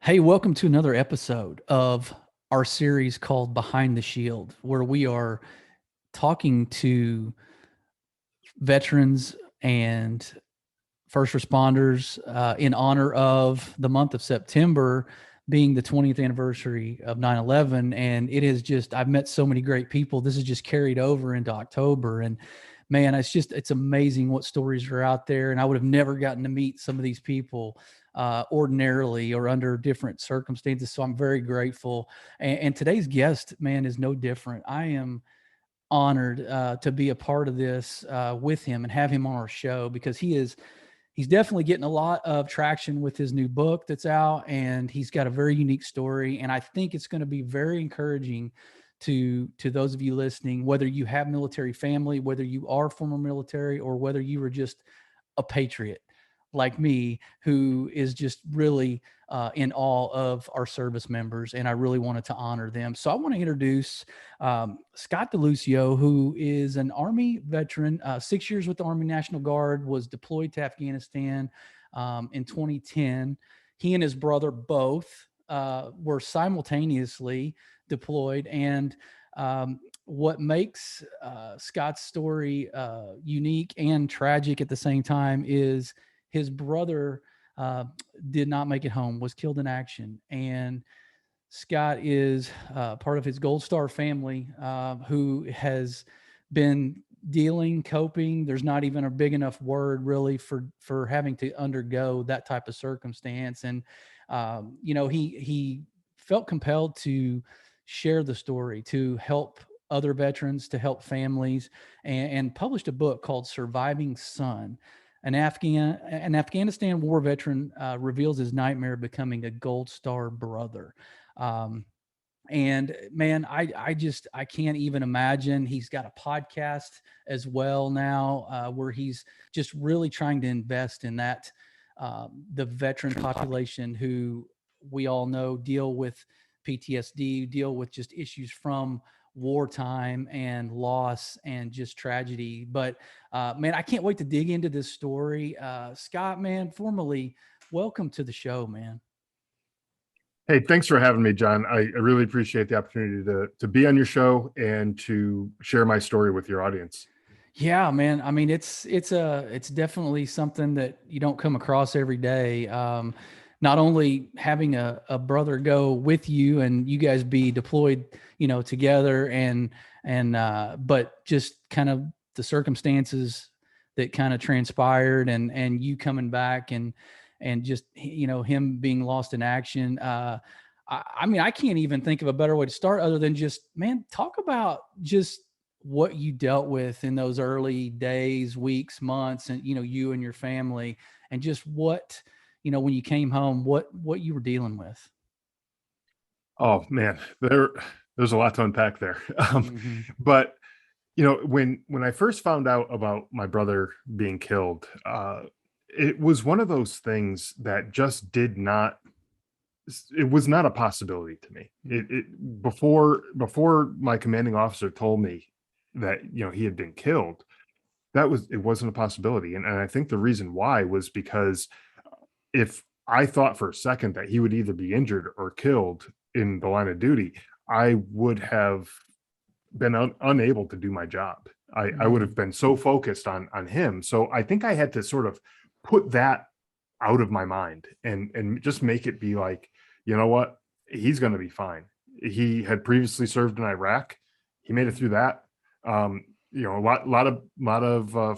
Hey, welcome to another episode of our series called Behind the Shield, where we are talking to veterans and first responders in honor of the month of September being the 20th anniversary of 9/11. And it is just, I've met so many great people. This is just carried over into October. And man, it's amazing what stories are out there. And I would have never gotten to meet some of these people ordinarily or under different circumstances. So I'm very grateful. And today's guest, man, is no different. I am honored to be a part of this with him and have him on our show because he's definitely getting a lot of traction with his new book that's out, and he's got a very unique story. And I think it's going to be very encouraging to those of you listening, whether you have military family, whether you are former military, or whether you were just a patriot like me, who is just really in awe of our service members. And I really wanted to honor them. So I want to introduce Scott Deluzio, who is an Army veteran, 6 years with the Army National Guard, was deployed to Afghanistan in 2010. He and his brother both were simultaneously deployed. And what makes Scott's story unique and tragic at the same time is his brother did not make it home, was killed in action. And Scott is part of his Gold Star family who has been coping. There's not even a big enough word really for having to undergo that type of circumstance. And, he felt compelled to share the story, to help other veterans, to help families, and published a book called Surviving Son. An Afghanistan war veteran reveals his nightmare of becoming a Gold Star brother. And man, I can't even imagine. He's got a podcast as well now where he's just really trying to invest in that the veteran population who we all know deal with PTSD, deal with just issues from wartime and loss and just tragedy. But man, I can't wait to dig into this story. Scott, man, formally welcome to the show, man. Hey, thanks for having me, John. I really appreciate the opportunity to be on your show and to share my story with your audience. Yeah, man. I mean, it's definitely something that you don't come across every day. Not only having a brother go with you and you guys be deployed, together but just kind of the circumstances that kind of transpired and you coming back and just, him being lost in action. I mean, I can't even think of a better way to start other than just, man, talk about just what you dealt with in those early days, weeks, months, and you and your family, and just what when you came home, what you were dealing with. Oh man, there's a lot to unpack there. Mm-hmm. But when I first found out about my brother being killed, it was one of those things that just did not. It was not a possibility to me. Before my commanding officer told me that he had been killed, it wasn't a possibility. And I think the reason why was because if I thought for a second that he would either be injured or killed in the line of duty, I would have been unable to do my job. I would have been so focused on him. So I think I had to sort of put that out of my mind and just make it be like, you know what, he's going to be fine. He had previously served in Iraq. He made it through that. A lot of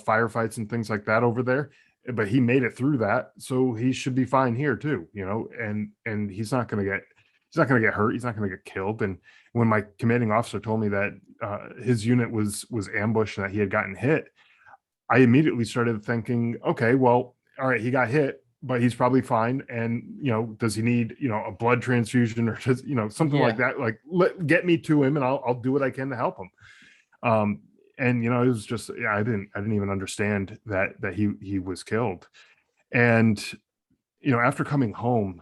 firefights and things like that over there, but he made it through that, so he should be fine here too. And he's not going to get hurt. He's not going to get killed. And when my commanding officer told me that his unit was ambushed and that he had gotten hit, I immediately started thinking, okay, well, all right, he got hit, but he's probably fine. And does he need a blood transfusion or just something like that? Like, get me to him, and I'll do what I can to help him. And it was just, I didn't even understand that he was killed. And after coming home,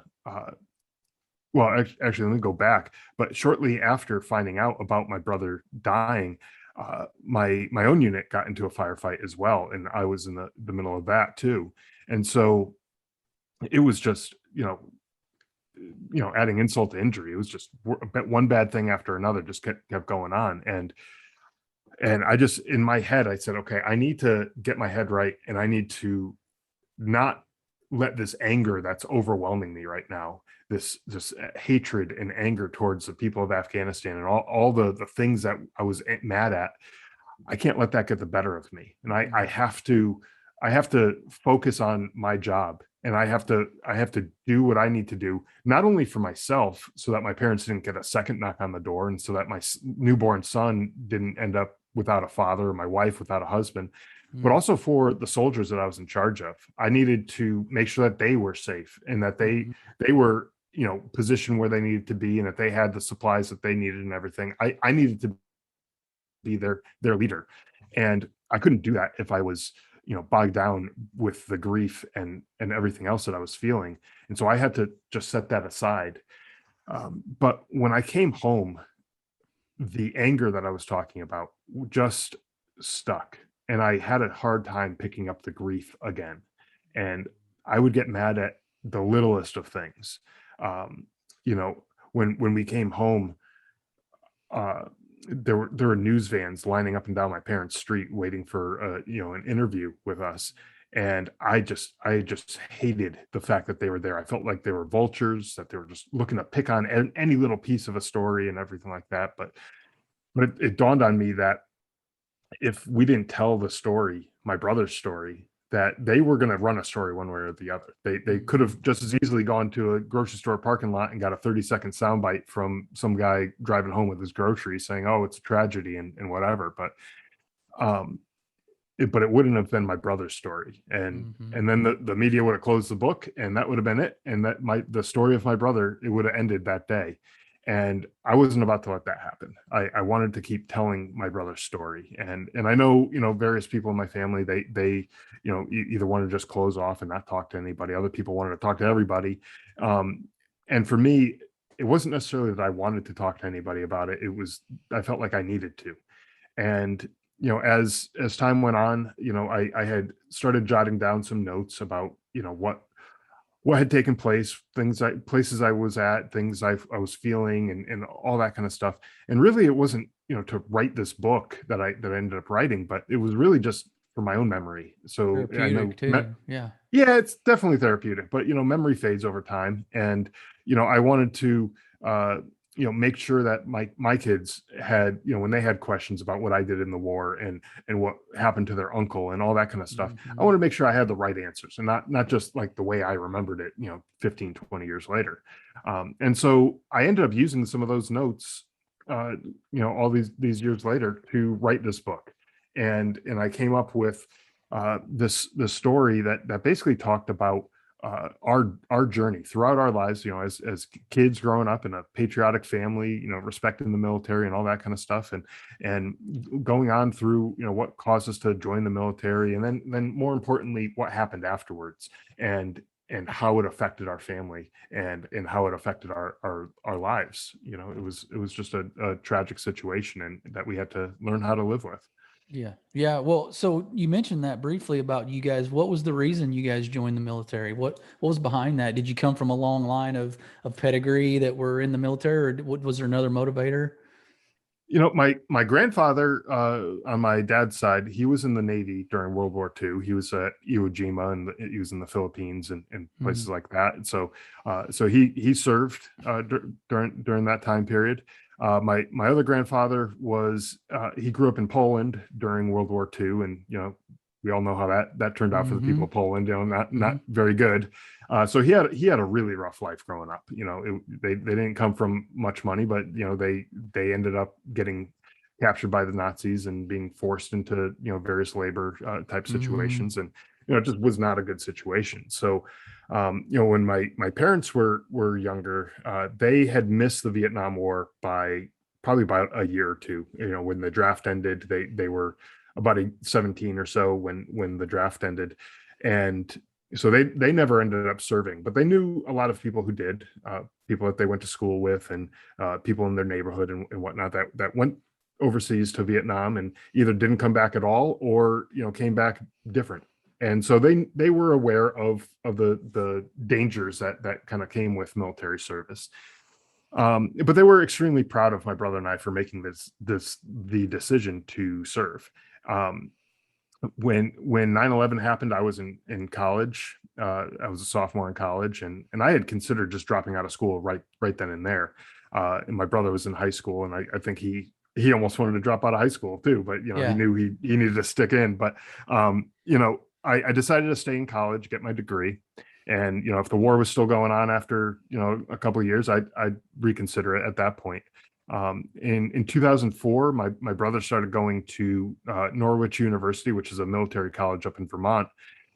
well, actually, let me go back. But shortly after finding out about my brother dying, my own unit got into a firefight as well, and I was in the middle of that too. And so it was just adding insult to injury. It was just one bad thing after another just kept going on. And I just, in my head, I said, okay, I need to get my head right, and I need to not let this anger that's overwhelming me right now, this hatred and anger towards the people of Afghanistan and all the things that I was mad at, I can't let that get the better of me. And I have to focus on my job, and I have to do what I need to do, not only for myself, so that my parents didn't get a second knock on the door, and so that my newborn son didn't end up without a father, or my wife without a husband, but also for the soldiers that I was in charge of. I needed to make sure that they were safe, and that they were, positioned where they needed to be, and that they had the supplies that they needed and everything. I needed to be their leader, and I couldn't do that if I was bogged down with the grief and everything else that I was feeling. And so I had to just set that aside. But when I came home, the anger that I was talking about just stuck, and I had a hard time picking up the grief again. And I would get mad at the littlest of things. um, when we came home, uh, there were news vans lining up and down my parents' street waiting for an interview with us. And I just hated the fact that they were there. I felt like they were vultures, that they were just looking to pick on any little piece of a story and everything like that. But it dawned on me that if we didn't tell the story, my brother's story, that they were going to run a story one way or the other. They could have just as easily gone to a grocery store parking lot and got a 30-second soundbite from some guy driving home with his groceries saying, "Oh, it's a tragedy," and whatever. Um, but it wouldn't have been my brother's story, and then the media would have closed the book, and that would have been it. And the story of my brother, it would have ended that day. And I wasn't about to let that happen. I wanted to keep telling my brother's story. And I know, various people in my family, they either want to just close off and not talk to anybody. Other people wanted to talk to everybody. And for me, it wasn't necessarily that I wanted to talk to anybody about it. I felt like I needed to. And as time went on, I had started jotting down some notes about what had taken place, places I was at, things I was feeling, and all that kind of stuff. And really, it wasn't to write this book that I ended up writing, but it was really just for my own memory. So I know, therapeutic too. Yeah. yeah, it's definitely therapeutic, but memory fades over time, and I wanted to make sure that my kids had, when they had questions about what I did in the war and what happened to their uncle and all that kind of stuff, I want to make sure I had the right answers, and not just like the way I remembered it 15, 20 years later. And so I ended up using some of those notes all these years later to write this book. And I came up with this story that basically talked about our journey throughout our lives, as kids growing up in a patriotic family, respecting the military and all that kind of stuff, and going on through, what caused us to join the military, and then more importantly, what happened afterwards, and how it affected our family, and how it affected our lives. It was just a tragic situation, and that we had to learn how to live with. Yeah. Yeah. Well, so you mentioned that briefly about you guys. What was the reason you guys joined the military? What was behind that? Did you come from a long line of pedigree that were in the military, or was there another motivator? My grandfather, on my dad's side, he was in the Navy during World War II. He was at Iwo Jima, and he was in the Philippines and places like that. And so he served during that time period. My other grandfather he grew up in Poland during World War II, and we all know how that turned out for the people of Poland. Not very good. So he had a really rough life growing up. They didn't come from much money, but they ended up getting captured by the Nazis and being forced into various labor type situations, and it just was not a good situation. So when my parents were younger, they had missed the Vietnam War by probably about a year or two. When the draft ended, they were about 17 or so when the draft ended, and so they never ended up serving, but they knew a lot of people who did, people that they went to school with, and people in their neighborhood and whatnot that went overseas to Vietnam and either didn't come back at all, or came back different. And so they were aware of the dangers that kind of came with military service. But they were extremely proud of my brother and I for making the decision to serve. Um, when 9/11 happened, I was in college. I was a sophomore in college, and I had considered just dropping out of school right then and there. And my brother was in high school, and I think he almost wanted to drop out of high school too, but he Yeah. knew he needed to stick in. But I decided to stay in college, get my degree, and if the war was still going on after a couple of years, I'd reconsider it at that point. In 2004, my brother started going to Norwich University, which is a military college up in Vermont,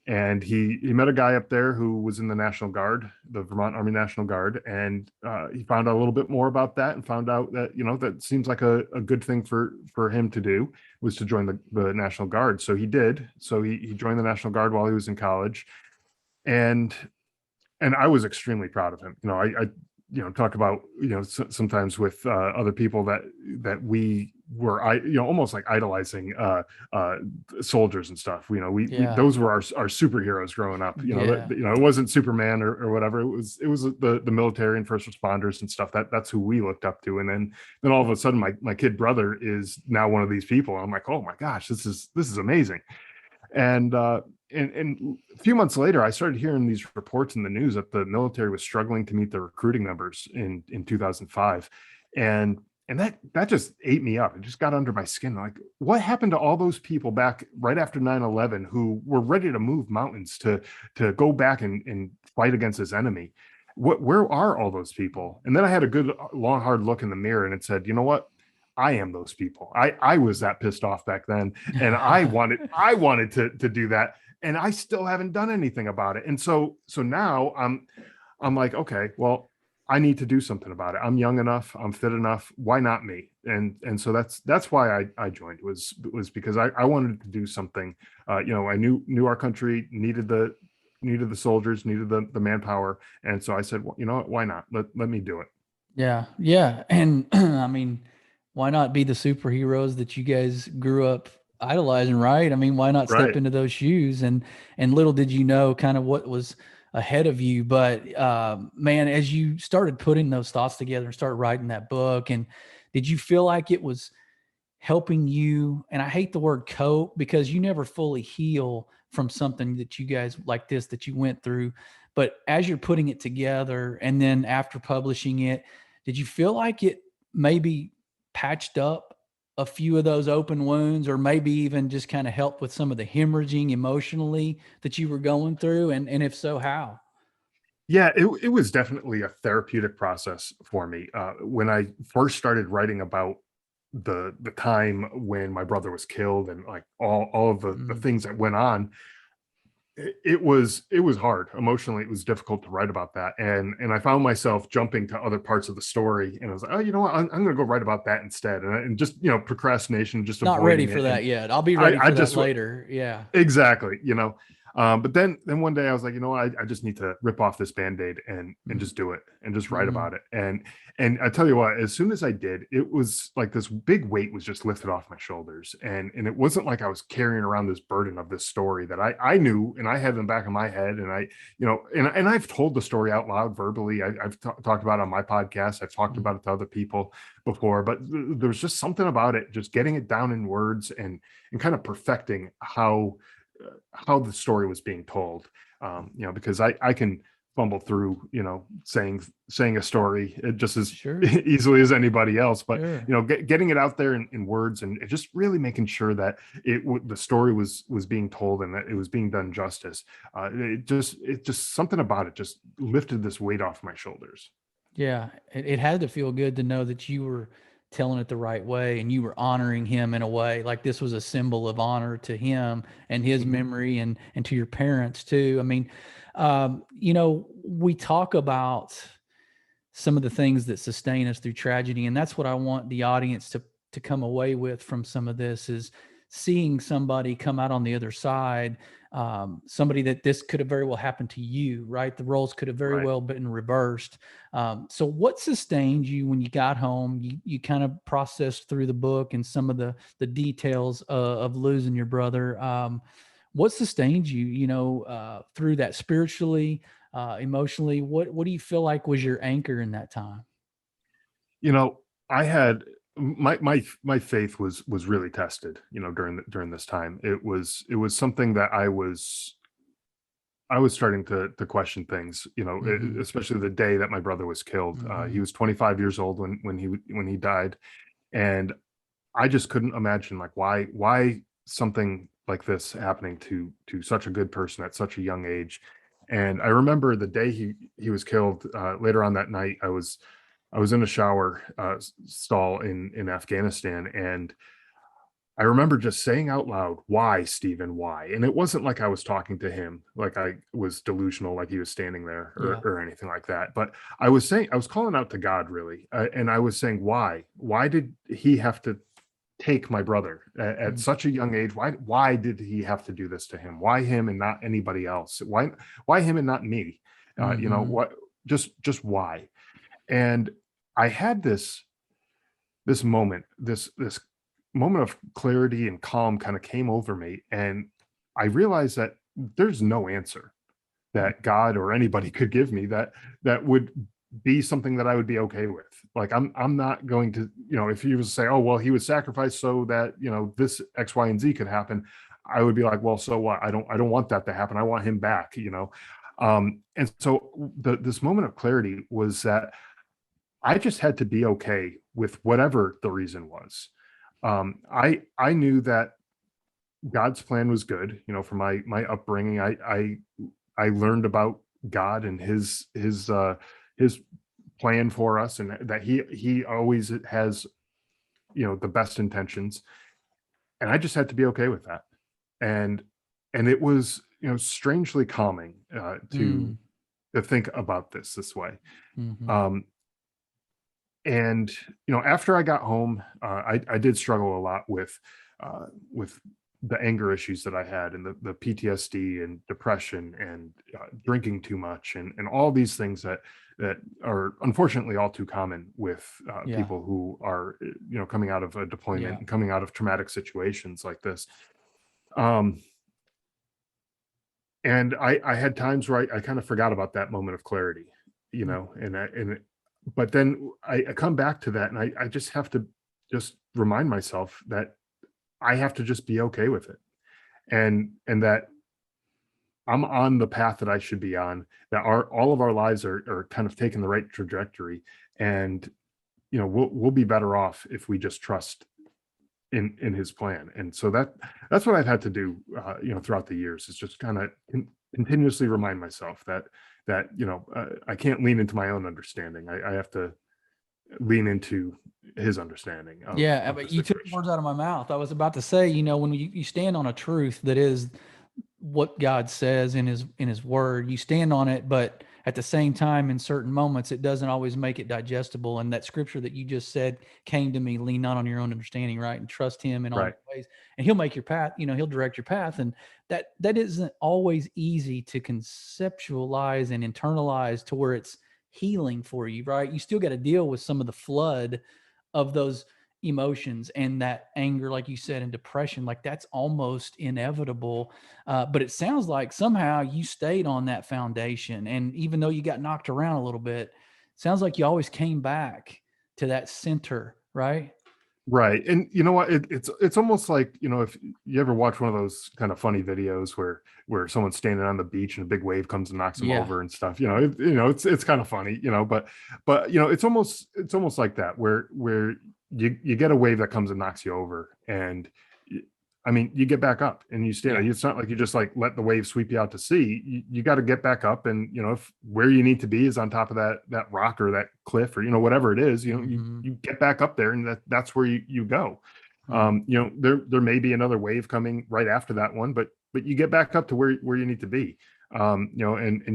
and he met a guy up there who was in the National Guard, the Vermont Army National Guard, and he found out a little bit more about that and found out that that seems like a good thing for him to do, was to join the National Guard. So he did. So he joined the National Guard while he was in college, and I was extremely proud of him. I talk about sometimes with other people that we were almost like idolizing soldiers and stuff. We Yeah. those were our superheroes growing up. Yeah. It wasn't Superman or whatever. It was the military and first responders and stuff. That's who we looked up to. And then all of a sudden my kid brother is now one of these people. I'm like, oh my gosh, this is amazing. And a few months later, I started hearing these reports in the news that the military was struggling to meet their recruiting numbers in 2005, and that just ate me up. It just got under my skin. Like, what happened to all those people back right after 9/11 who were ready to move mountains to go back and fight against this enemy? Where are all those people? And then I had a good long hard look in the mirror, and it said, you know what? I am those people. I was that pissed off back then, and I wanted to do that, and I still haven't done anything about it. And so now I'm like, okay, well, I need to do something about it. I'm young enough, I'm fit enough. Why not me? And so that's why I joined, was because I wanted to do something. I knew our country needed the soldiers, needed the manpower, and so I said, well, you know what? Why not? Let me do it. Yeah. Yeah. And I mean, why not be the superheroes that you guys grew up idolizing, right? I mean, why not step Right. into those shoes? And little did you know kind of what was ahead of you. But man, as you started putting those thoughts together and started writing that book, and did you feel like it was helping you? And I hate the word cope, because you never fully heal from something that you guys like this that you went through. But as you're putting it together, and then after publishing it, did you feel like it maybe patched up a few of those open wounds, or maybe even just kind of helped with some of the hemorrhaging emotionally that you were going through? And if so, how? Yeah, it was definitely a therapeutic process for me. When I first started writing about the time when my brother was killed, and like all of the Mm. things that went on, it was hard emotionally. It was difficult to write about that, and I found myself jumping to other parts of the story, and I was like, oh, you know what, I'm going to go write about that instead, and just procrastination, just Not ready avoiding for it. And that yet. I'll be ready I for that just later. Yeah. exactly. But then one day I was like, I just need to rip off this band-aid and Mm. just do it and just write Mm. about it. And I tell you what, as soon as I did, it was like this big weight was just lifted off my shoulders. And it wasn't like I was carrying around this burden of this story that I knew and I had in the back of my head. And and I've told the story out loud verbally. I've talked about it on my podcast. I've talked Mm. about it to other people before, but there's just something about it, just getting it down in words and kind of perfecting how the story was being told. Because I can fumble through, saying a story just as Sure. easily as anybody else, but Sure. getting it out there in words and just really making sure that the story was being told and that it was being done justice. It just something about it just lifted this weight off my shoulders. Yeah, it had to feel good to know that you were telling it the right way, and you were honoring him in a way like this was a symbol of honor to him and his Mhm. memory, and to your parents too. I mean, we talk about some of the things that sustain us through tragedy, and that's what I want the audience to come away with from some of this, is seeing somebody come out on the other side, somebody that this could have very well happened to you, right? The roles could have very Right. well been reversed. So what sustained you when you got home? You kind of processed through the book and some of the details of losing your brother. what sustained you, through that spiritually, emotionally? What do you feel like was your anchor in that time? You know, I had my faith was really tested, during this time. It was something that I was starting to question things, Mm-hmm. especially the day that my brother was killed. He Mm-hmm. was 25 years old when he died, and I just couldn't imagine, like, why something like this happening to such a good person at such a young age. And I remember the day he was killed. Later on that night, I was in a shower stall in Afghanistan, and I remember just saying out loud, "Why, Stephen? Why?" And it wasn't like I was talking to him, like I was delusional, like he was standing there, or, Yeah. or anything like that. But I was calling out to God, really, and I was saying, "Why? Why did he have to take my brother at Mm-hmm. such a young age? Why did he have to do this to him? Why him and not anybody else? Why him and not me? Mm-hmm. What? Just why?" And I had this moment, this moment of clarity and calm kind of came over me, and I realized that there's no answer that God or anybody could give me that would be something that I would be okay with. Like, I'm not going to, if he was to say, "Oh, well, he was sacrificed so that, this X, Y, and Z could happen," I would be like, "Well, so what? I don't want that to happen. I want him back." And so this moment of clarity was that I just had to be okay with whatever the reason was. I knew that God's plan was good. For my upbringing, I learned about God and his plan for us, and that he always has, the best intentions. And I just had to be okay with that. And it was, strangely calming, to think about this way. Mm-hmm. Um, and after I got home, I did struggle a lot with the anger issues that I had, and the PTSD and depression, and drinking too much, and all these things that are unfortunately all too common with Yeah. people who are coming out of a Yeah. deployment and coming out of traumatic situations like this. Um, and I had times where I kind of forgot about that moment of clarity, but then I come back to that, and I just have to just remind myself that I have to just be okay with it, and that I'm on the path that I should be on, that all of our lives are kind of taking the right trajectory, and we'll be better off if we just trust in his plan. And so that's what I've had to do, throughout the years, is just kind of continuously remind myself that I can't lean into my own understanding. I have to lean into his understanding of Yeah, the but you took the situation. words out of my mouth. I was about to say, when you stand on a truth that is what God says in his word, you stand on it, but at the same time, in certain moments, it doesn't always make it digestible. And that scripture that you just said came to me: lean not on your own understanding, right? And trust him in all Right. your ways. And he'll make your path, he'll direct your path. And that isn't always easy to conceptualize and internalize to where it's healing for you, right? You still got to deal with some of the flood of those emotions and that anger, like you said, and depression. Like, that's almost inevitable. But it sounds like somehow you stayed on that foundation, and even though you got knocked around a little bit, sounds like you always came back to that center, right? Right. And you know what? It's almost like, if you ever watch one of those kind of funny videos where someone's standing on the beach and a big wave comes and knocks them Yeah. over and stuff, it's kind of funny, but it's almost like that, where you get a wave that comes and knocks you over, and I mean, you get back up and you stand. Yeah. It's not like you just like let the wave sweep you out to sea. You got to get back up, and if where you need to be is on top of that rock or that cliff, or whatever it is, Hmm. you get back up there, and that's where you go. Yeah. There may be another wave coming right after that one, but you get back up to where you need to be, and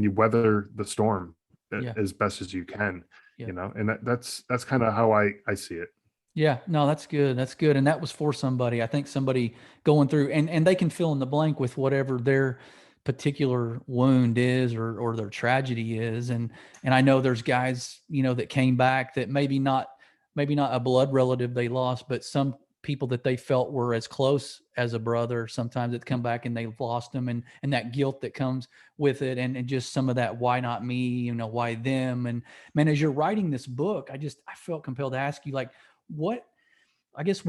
you weather the storm Yeah. as best as you can, Yeah. and that's kind of how I see it. Yeah, no, that's good. That's good. And that was for somebody. I think somebody going through, and they can fill in the blank with whatever their particular wound is, or their tragedy is. And I know there's guys, that came back that maybe not a blood relative they lost, but some people that they felt were as close as a brother, sometimes that come back and they've lost them, and that guilt that comes with it, and just some of that, why not me, why them. And man, as you're writing this book, I felt compelled to ask you, like, what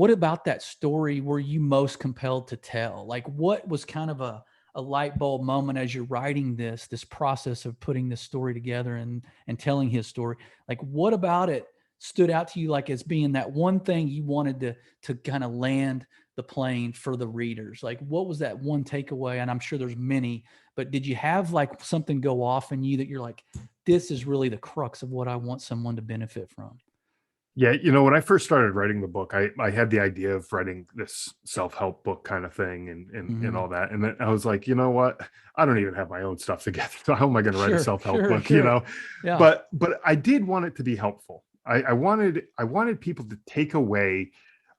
about that story were you most compelled to tell? Like, what was kind of a light bulb moment as you're writing this process of putting this story together and telling his story? Like, what about it stood out to you, like, as being that one thing you wanted to kind of land the plane for the readers? Like, what was that one takeaway? And I'm sure there's many, but did you have like something go off in you that you're like, this is really the crux of what I want someone to benefit from? Yeah, when I first started writing the book, I had the idea of writing this self-help book kind of thing, and all that. And then I was like, you know what? I don't even have my own stuff together. So how am I going to write a self-help book? Yeah. But I did want it to be helpful. I wanted people to take away,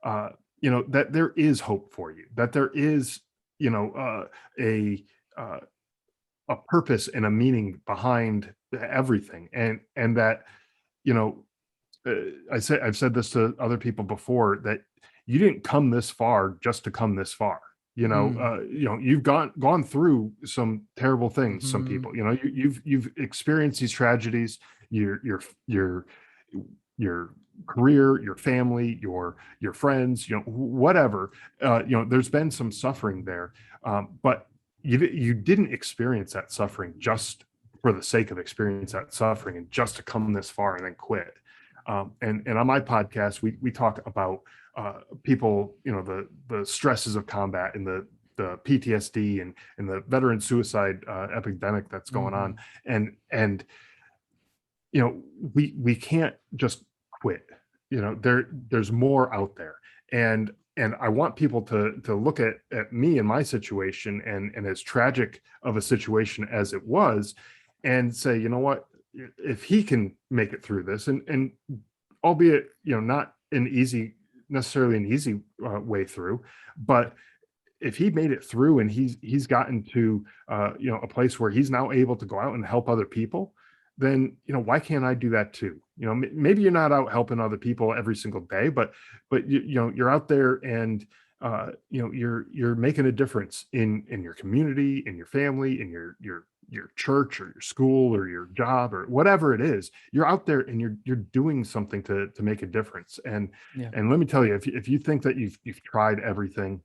that there is hope for you, that there is, a uh, a purpose and a meaning behind everything, and that, you know I've said this to other people before, that you didn't come this far just to come this far. You've gone through some terrible things. Some people, you've experienced these tragedies. Your your career, your family, your friends, whatever. There's been some suffering there, but you didn't experience that suffering just for the sake of experience that suffering and just to come this far and then quit. And on my podcast, we talk about people, the stresses of combat and the PTSD and the veteran suicide epidemic that's going on, and we can't just quit. There's more out there, and I want people to look at me and my situation, and as tragic of a situation as it was, and say, you know what, if he can make it through this, and albeit, not necessarily an easy way through, but if he made it through and he's gotten to a place where he's now able to go out and help other people, then why can't I do that too? Maybe you're not out helping other people every single day, but you're out there, and you're making a difference in your community, in your family, in your church or your school or your job or whatever it is. You're out there and you're doing something to make a difference. And let me tell you, if you think that you've tried everything,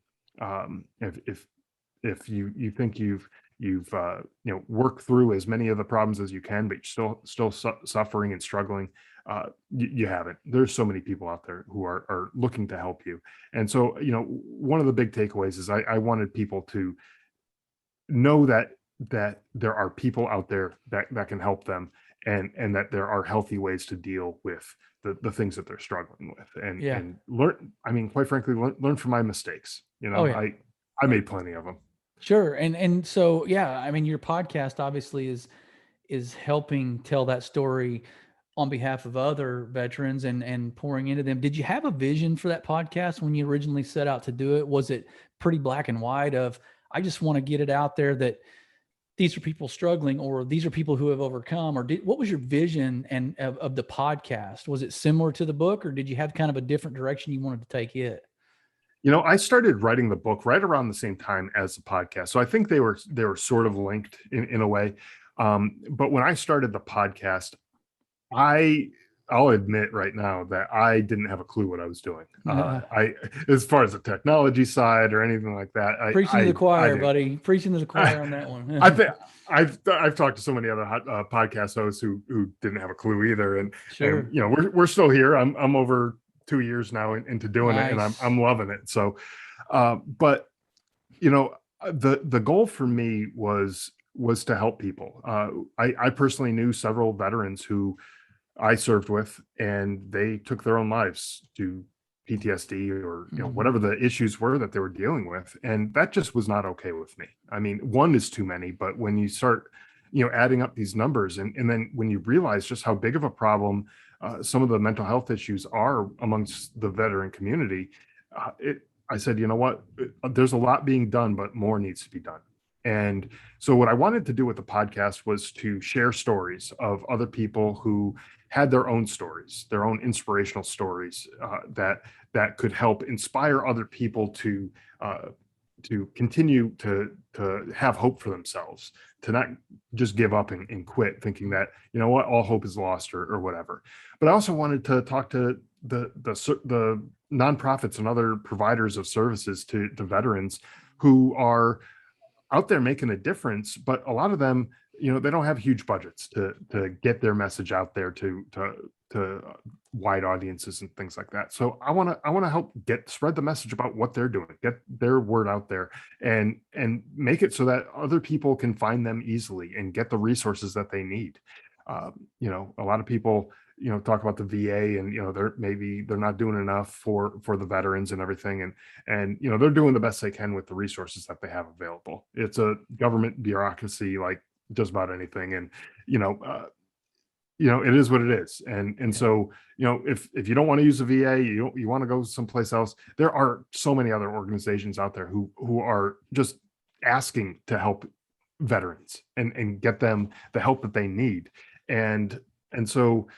if you think you've worked through as many of the problems as you can, but you're still suffering and struggling, you haven't. There's so many people out there who are looking to help you. And so, one of the big takeaways is I wanted people to know that there are people out there that can help them, and that there are healthy ways to deal with the things that they're struggling with, and learn. I mean, quite frankly, learn from my mistakes. I made plenty of them. Sure. And so, yeah, I mean, your podcast obviously is helping tell that story on behalf of other veterans and pouring into them. Did you have a vision for that podcast when you originally set out to do it? Was it pretty black and white of, I just want to get it out there that these are people struggling, or these are people who have overcome, or what was your vision of the podcast? Was it similar to the book, or did you have kind of a different direction you wanted to take it? I started writing the book right around the same time as the podcast. So I think they were sort of linked in a way. But when I started the podcast, I'll admit right now that I didn't have a clue what I was doing. As far as the technology side or anything like that. Preaching to the choir, buddy. Preaching to the choir on that one. I think I've talked to so many other podcast hosts who didn't have a clue either, and we're still here. I'm over 2 years now into doing it, and I'm loving it. So, but the goal for me was to help people. I personally knew several veterans who I served with, and they took their own lives to PTSD or whatever the issues were that they were dealing with, and that just was not okay with me. I mean, one is too many, but when you start adding up these numbers, and then when you realize just how big of a problem some of the mental health issues are amongst the veteran community, I said, you know what, there's a lot being done, but more needs to be done. And so what I wanted to do with the podcast was to share stories of other people who had their own stories, their own inspirational stories, that could help inspire other people to continue to have hope for themselves, to not just give up and quit, thinking that, you know what, all hope is lost, or whatever. But I also wanted to talk to the nonprofits and other providers of services to veterans who are out there making a difference, but a lot of them, they don't have huge budgets to get their message out there to wide audiences and things like that. So I want to help spread the message about what they're doing, get their word out there, and make it so that other people can find them easily and get the resources that they need. A lot of people, talk about the VA, and they're not doing enough for the veterans and everything, and they're doing the best they can with the resources that they have available. It's a government bureaucracy like just about anything, and it is what it is. And so, if you don't want to use the VA, you want to go someplace else, there are so many other organizations out there who are just asking to help veterans and get them the help that they need. And so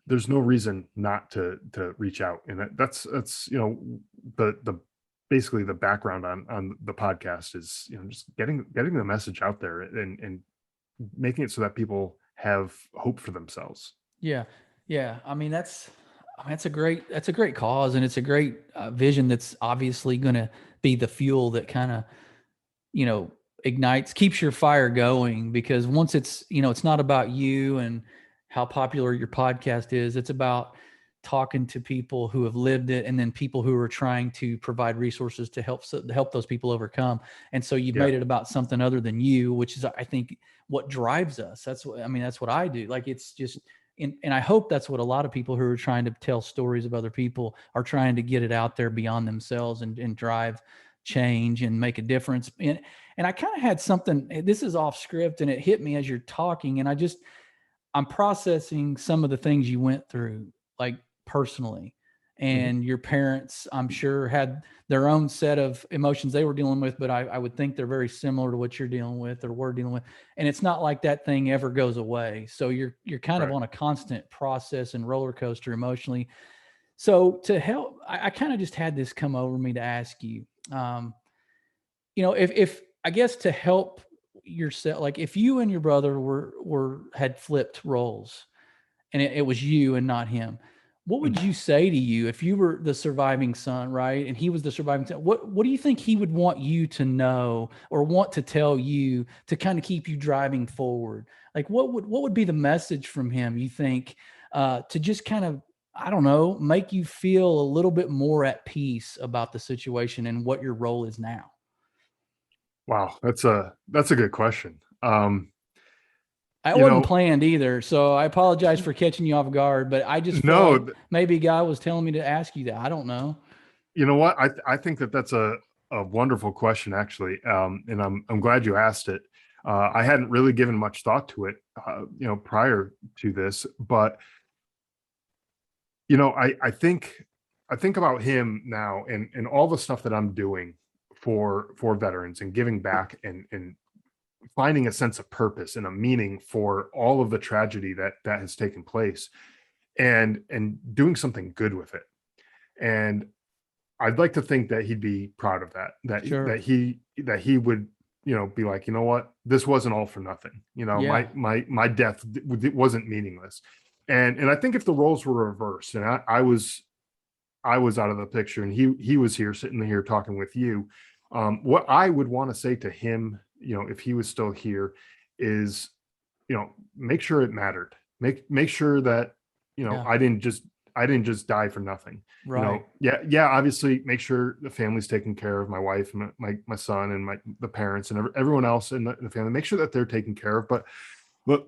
there's no reason not to reach out. And that's the basically the background on the podcast is, just getting the message out there and making it so that people have hope for themselves. Yeah. Yeah. I mean, that's a great cause, and it's a great vision that's obviously going to be the fuel that kind of, ignites, keeps your fire going, because once it's, it's not about you and how popular your podcast is. It's about talking to people who have lived it, and then people who are trying to provide resources to help those people overcome. And so you've made it about something other than you, which is, I think, what drives us. That's what I do. Like, it's just, and I hope that's what a lot of people who are trying to tell stories of other people are trying to get it out there beyond themselves and drive change and make a difference. And I kind of had something, this is off script, and it hit me as you're talking, and I'm processing some of the things you went through, like personally, and your parents, I'm sure, had their own set of emotions they were dealing with, but I would think they're very similar to what you're dealing with or we're dealing with. And it's not like that thing ever goes away. So you're kind of on a constant process and roller coaster emotionally. So to help, I kind of just had this come over me to ask you, if I guess to help yourself, like if you and your brother had flipped roles, and it was you and not him, what would you say to you if you were the surviving son, right? And he was the surviving son? What do you think he would want you to know or want to tell you to kind of keep you driving forward? Like what would be the message from him, you think, to just kind of, I don't know, make you feel a little bit more at peace about the situation and what your role is now? Wow, that's a good question. That wasn't planned either, so I apologize for catching you off guard, but I just felt like maybe God was telling me to ask you that. I don't know. You know what? I think that's a wonderful question, actually, and I'm glad you asked it. I hadn't really given much thought to it, prior to this, but I think about him now and all the stuff that I'm doing for veterans and giving back and finding a sense of purpose and a meaning for all of the tragedy that has taken place, and doing something good with it. And I'd like to think that he'd be proud of that, Sure. that he would, be like, you know what, this wasn't all for nothing. My death wasn't meaningless. And I think if the roles were reversed and I was out of the picture and he was here sitting here talking with you, what I would want to say to him, if he was still here, is, make sure it mattered. Make sure that, I didn't just die for nothing. Right. Obviously make sure the family's taken care of, my wife and my son and the parents and everyone else in the family. Make sure that they're taken care of, but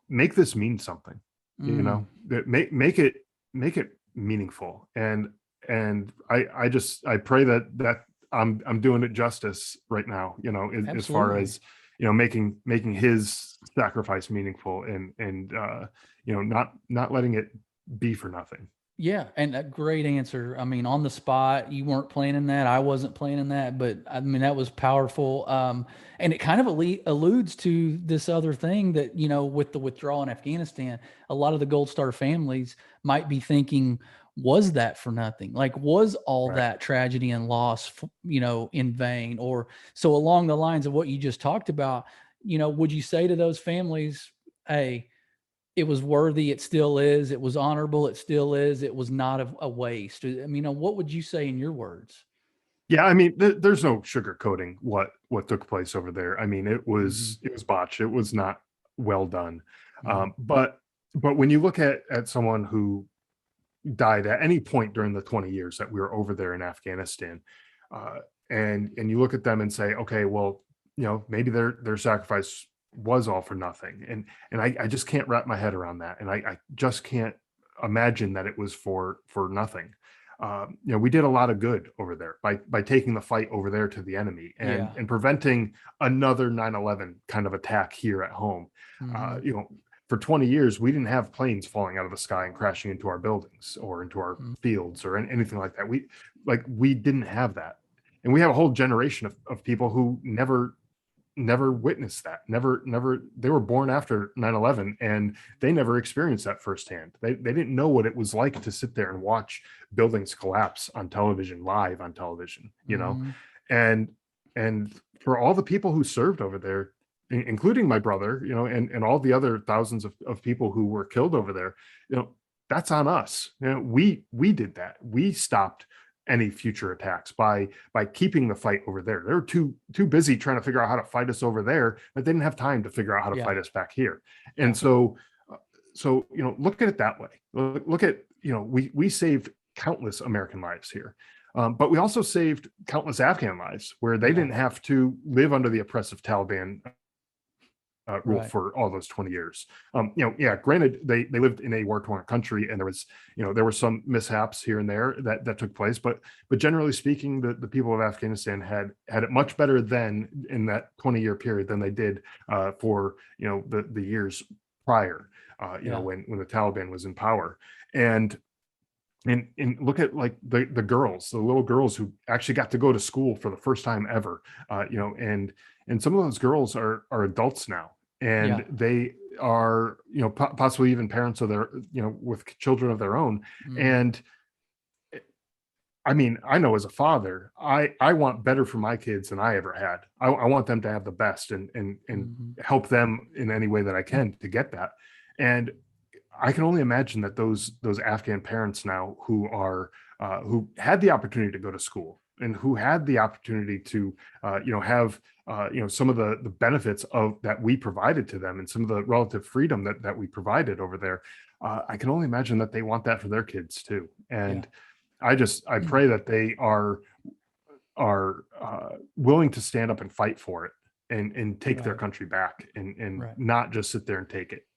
make this mean something. That make it meaningful. And I pray that I'm doing it justice right now, as far as, making his sacrifice meaningful and not letting it be for nothing. Yeah, and a great answer. I mean, on the spot, you weren't planning that. I wasn't planning that, but I mean, that was powerful. And it kind of alludes to this other thing that, with the withdrawal in Afghanistan, a lot of the Gold Star families might be thinking, was that for nothing? Like, was all Right. that tragedy and loss, in vain? Or so along the lines of what you just talked about, would you say to those families, hey, it was worthy. It still is. It was honorable. It still is. It was not a waste. I mean, what would you say in your words? Yeah, I mean, there's no sugarcoating what took place over there. I mean, Mm-hmm. it was botched. It was not well done. Mm-hmm. But when you look at someone who died at any point during the 20 years that we were over there in Afghanistan, uh, and you look at them and say, okay, well, maybe their sacrifice was all for nothing, and I just can't wrap my head around that, and I just can't imagine that it was for nothing. We did a lot of good over there by taking the fight over there to the enemy and Yeah. preventing another 9/11 kind of attack here at home. Mm-hmm. Uh, you know, for 20 years, we didn't have planes falling out of the sky and crashing into our buildings or into our fields or anything like that. We didn't have that. And we have a whole generation of people who never witnessed that. Never they were born after 9/11 and they never experienced that firsthand. They didn't know what it was like to sit there and watch buildings collapse on television, live on television. Mm-hmm. And and for all the people who served over there, including my brother, and all the other thousands of people who were killed over there, that's on us. We did that. We stopped any future attacks by keeping the fight over there. They were too busy trying to figure out how to fight us over there that they didn't have time to figure out how to Yeah. fight us back here. And Yeah. so look at it that way. Look at we saved countless American lives here. But we also saved countless Afghan lives where they Yeah. didn't have to live under the oppressive Taliban rule Right. for all those 20 years. Yeah, granted, they lived in a war-torn country, and there were some mishaps here and there that took place, but generally speaking, the people of Afghanistan had it much better then in that 20-year period than they did for the years prior, Yeah. when the Taliban was in power. And look at like the little girls who actually got to go to school for the first time ever, and some of those girls are adults now, Yeah. and they are possibly even parents of their with children of their own. Mm-hmm. And I mean, I know as a father, I want better for my kids than I ever had. I want them to have the best and Mm-hmm. help them in any way that I can to get that. And I can only imagine that those Afghan parents now who had the opportunity to go to school and who had the opportunity to have some of the benefits of that we provided to them and some of the relative freedom that we provided over there. I can only imagine that they want that for their kids too. Yeah. And I pray that they are willing to stand up and fight for it and take their Right. country back and Right. not just sit there and take it.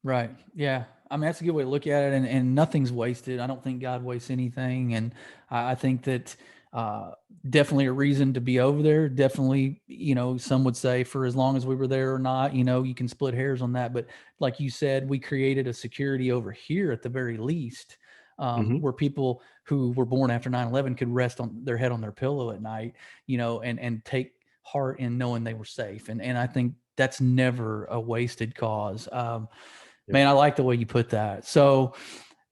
Right. Yeah. I mean, that's a good way to look at it. And nothing's wasted. I don't think God wastes anything. And I think that uh, definitely a reason to be over there. Definitely, some would say for as long as we were there or not, you can split hairs on that. But like you said, we created a security over here at the very least, Mhm. where people who were born after 9/11 could rest on their head on their pillow at night, and take heart in knowing they were safe. And I think that's never a wasted cause. Yep. Man, I like the way you put that. So,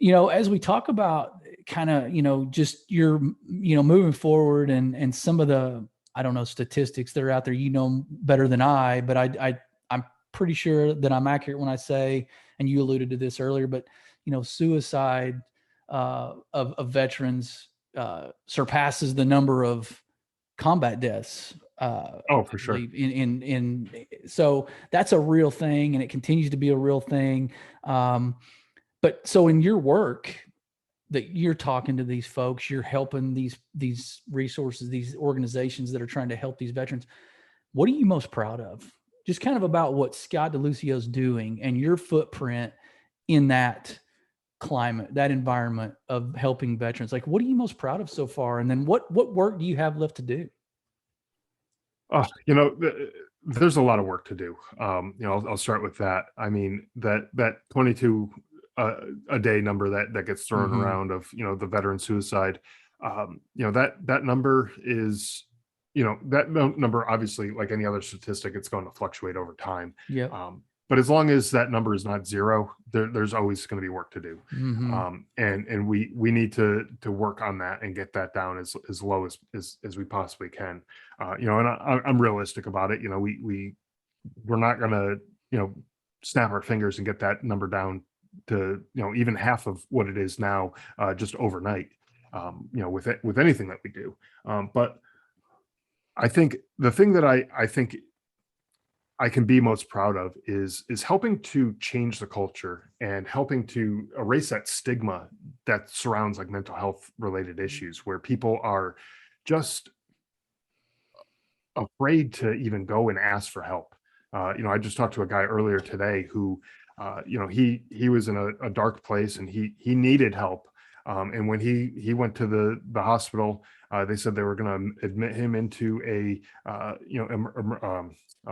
as we talk about kind of, just your, moving forward and some of the, I don't know, statistics that are out there, better than I, but I'm pretty sure that I'm accurate when I say, and you alluded to this earlier, but, suicide of veterans surpasses the number of combat deaths. Oh, I for sure. believe so that's a real thing, and it continues to be a real thing. Um, but so in your work that you're talking to these folks, you're helping these resources, these organizations that are trying to help these veterans. What are you most proud of? Just kind of about what Scott Delucio's doing and your footprint in that climate, that environment of helping veterans. Like, what are you most proud of so far? And then what work do you have left to do? Oh, there's a lot of work to do. I'll start with that. I mean, that 22 a day number that gets thrown Mm-hmm. around of, the veteran suicide. That number is, that number, obviously, like any other statistic, it's going to fluctuate over time. Yep. But as long as that number is not zero, there's always going to be work to do. Mm-hmm. And we need to work on that and get that down as low as we possibly can. And I'm realistic about it. We're not going to, snap our fingers and get that number down to, even half of what it is now, just overnight. With anything that we do. But I think the thing that I think I can be most proud of is helping to change the culture and helping to erase that stigma that surrounds like mental health related issues, where people are just afraid to even go and ask for help. I just talked to a guy earlier today who, he was in a dark place and he needed help. And when he went to the hospital, they said they were going to admit him into a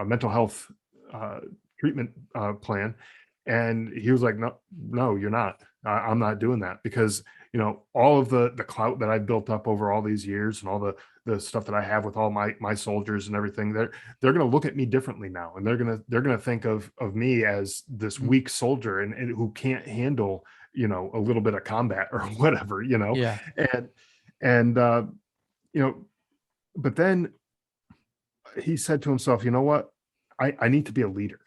mental health treatment plan, and he was like, no, you're not. I'm not doing that, because all of the clout that I built up over all these years and all the stuff that I have with all my soldiers and everything, they're going to look at me differently now, and they're going to think of me as this weak soldier and who can't handle a little bit of combat or whatever, Yeah. and but then he said to himself, you know what, I need to be a leader.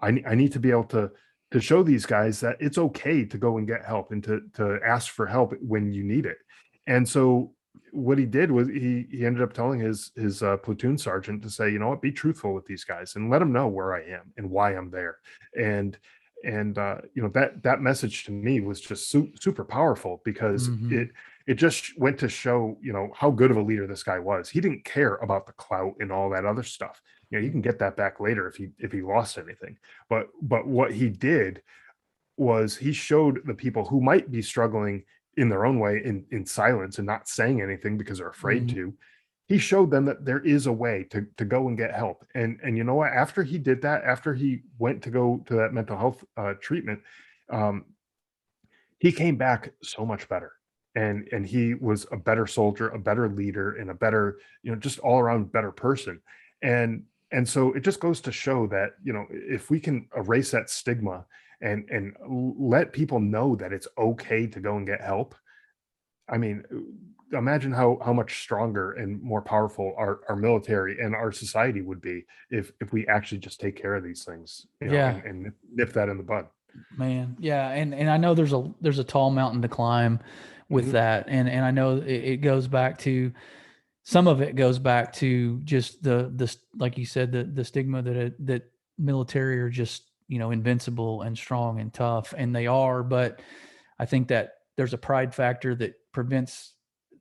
I need to be able to show these guys that it's okay to go and get help and to ask for help when you need it. And so what he did was he ended up telling his platoon sergeant to say, you know what, be truthful with these guys and let them know where I am and why I'm there. And that message to me was just super powerful, because Mm-hmm. it just went to show how good of a leader this guy was. He didn't care about the clout and all that other stuff. You can get that back later if he lost anything. But what he did was he showed the people who might be struggling in their own way in silence and not saying anything because they're afraid Mm-hmm. to. He showed them that there is a way to go and get help. And you know what? After he did that, after he went to go to that mental health treatment, um, he came back so much better. And he was a better soldier, a better leader, and a better, just all around better person. And so it just goes to show that, if we can erase that stigma and let people know that it's okay to go and get help. I mean, imagine how much stronger and more powerful our military and our society would be if we actually just take care of these things, Yeah. and nip that in the bud. Man, yeah, and I know there's a tall mountain to climb with Mhm. that, and I know it goes back to, some of it goes back to just the like you said, the stigma that military are just invincible and strong and tough, and they are, but I think that there's a pride factor that prevents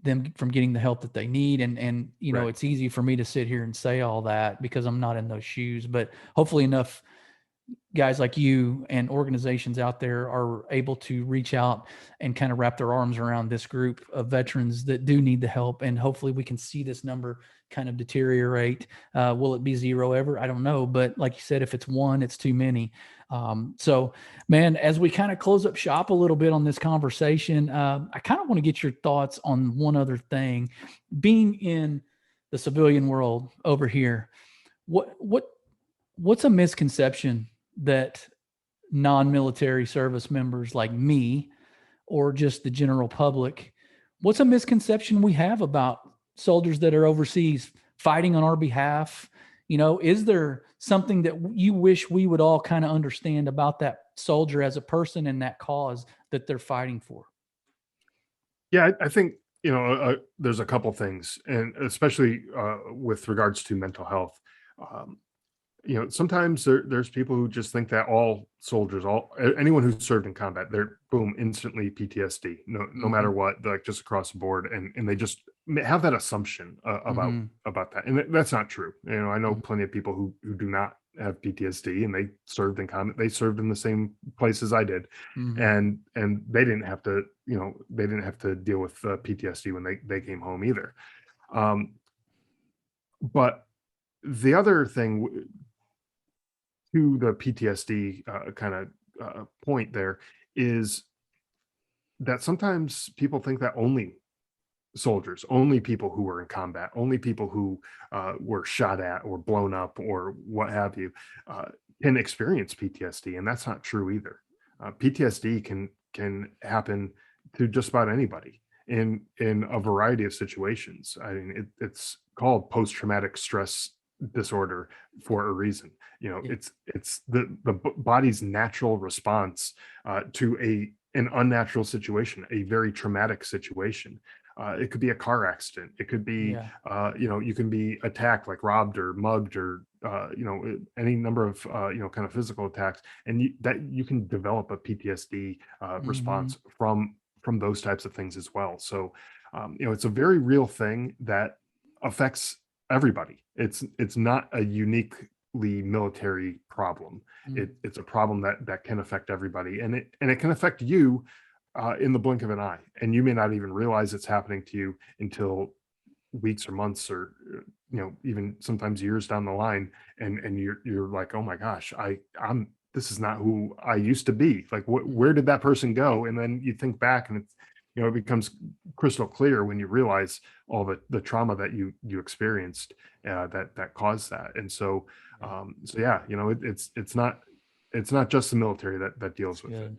them from getting the help that they need, and Right. it's easy for me to sit here and say all that because I'm not in those shoes, but hopefully enough guys like you and organizations out there are able to reach out and kind of wrap their arms around this group of veterans that do need the help. And hopefully we can see this number kind of deteriorate. Will it be zero ever? I don't know. But like you said, if it's one, it's too many. So, man, as we kind of close up shop a little bit on this conversation, I kind of want to get your thoughts on one other thing. Being in the civilian world over here, what's a misconception that non-military service members like me or just the general public, what's a misconception we have about soldiers that are overseas fighting on our behalf? Is there something that you wish we would all kind of understand about that soldier as a person and that cause that they're fighting for? Yeah, I think there's a couple things, and especially with regards to mental health. Um, Sometimes there's people who just think that all soldiers, anyone who served in combat, they're boom, instantly PTSD, no matter Mm-hmm. what, like just across the board, and they just have that assumption Mm-hmm. about that, and that's not true. I know Mm-hmm. plenty of people who do not have PTSD, and they served in combat, they served in the same places I did, Mm-hmm. and they didn't have to, they didn't have to deal with PTSD when they came home either. Um, but the other thing to the PTSD kind of point there is that sometimes people think that only soldiers, only people who were in combat, only people who were shot at or blown up or what have you, can experience PTSD, and that's not true either. PTSD can happen to just about anybody in a variety of situations. I mean, it's called post-traumatic stress disorder for a reason. You know, Yeah. it's the body's natural response to an unnatural situation, a very traumatic situation. It could be a car accident. It could be, Yeah. you can be attacked, like robbed or mugged, or any number of kind of physical attacks, and you can develop a PTSD response from those types of things as well. So, it's a very real thing that affects everybody. It's not a uniquely military problem. It's a problem that can affect everybody, and it can affect you in the blink of an eye, and you may not even realize it's happening to you until weeks or months, or even sometimes years down the line, and you're like, oh my gosh, I'm this is not who I used to be. Like, where did that person go? And then you think back, and it's it becomes crystal clear when you realize all the trauma that you experienced that caused that. And so yeah, it's not just the military that deals with it.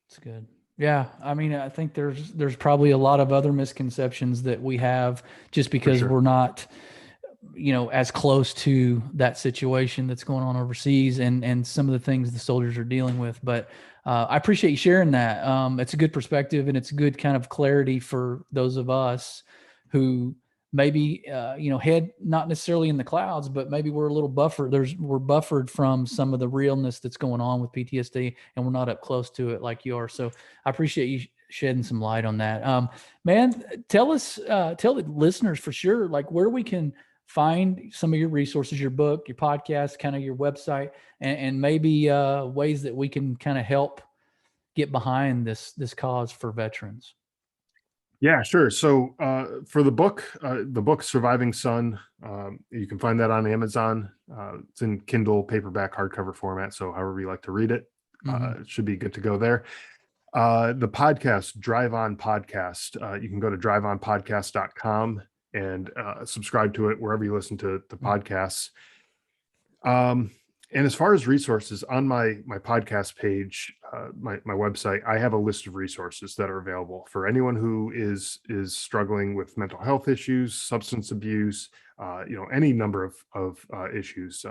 It's good. Yeah. I mean, I think there's probably a lot of other misconceptions that we have just because sure. we're not, as close to that situation that's going on overseas and some of the things the soldiers are dealing with. But I appreciate you sharing that. It's a good perspective, and it's a good kind of clarity for those of us who maybe, head not necessarily in the clouds, but maybe we're a little buffered. We're buffered from some of the realness that's going on with PTSD, and we're not up close to it like you are. So I appreciate you shedding some light on that. Man, tell the listeners for sure, like where we can find some of your resources, your book, your podcast, kind of your website, and maybe ways that we can kind of help get behind this cause for veterans. Yeah, sure. So for the book Surviving Son, you can find that on Amazon. It's in Kindle, paperback, hardcover format. So however you like to read it, it should be good to go there. The podcast, Drive On Podcast, you can go to driveonpodcast.com and subscribe to it wherever you listen to podcasts. And as far as resources, on my podcast page, my website, I have a list of resources that are available for anyone who is struggling with mental health issues, substance abuse, any number of issues,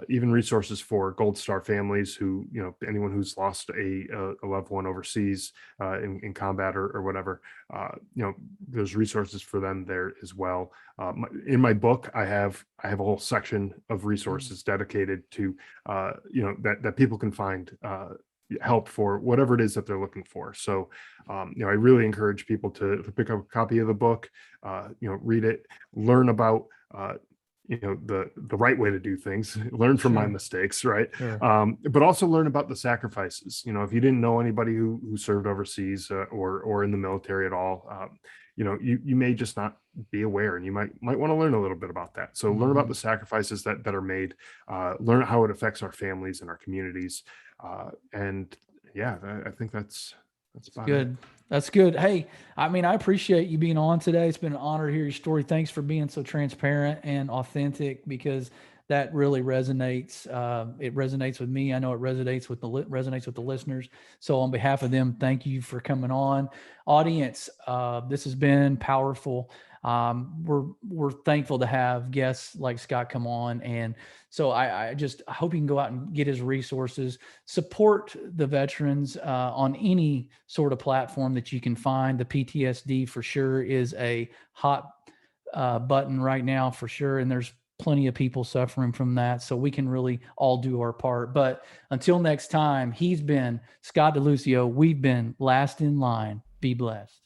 even resources for Gold Star families who, anyone who's lost a loved one overseas in combat or whatever, there's resources for them there as well. In my book, I have a whole section of resources dedicated to, that people can find help for whatever it is that they're looking for. So, I really encourage people to pick up a copy of the book, read it, learn about, the right way to do things, learn from my mistakes, right? Sure. But also learn about the sacrifices. If you didn't know anybody who served overseas or in the military at all, you may just not be aware, and you might want to learn a little bit about that. So learn about the sacrifices that are made, learn how it affects our families and our communities. And yeah, I think that's about good. it. That's good. Hey, I mean, I appreciate you being on today. It's been an honor to hear your story. Thanks for being so transparent and authentic, because that really resonates. It resonates with me. I know it resonates with the listeners. So on behalf of them, thank you for coming on. Audience, this has been powerful. We're thankful to have guests like Scott come on. And so I hope you can go out and get his resources, support the veterans on any sort of platform that you can find. The PTSD for sure is a hot button right now for sure. And there's plenty of people suffering from that. So we can really all do our part. But until next time, he's been Scott Deluzio. We've been Last in Line. Be blessed.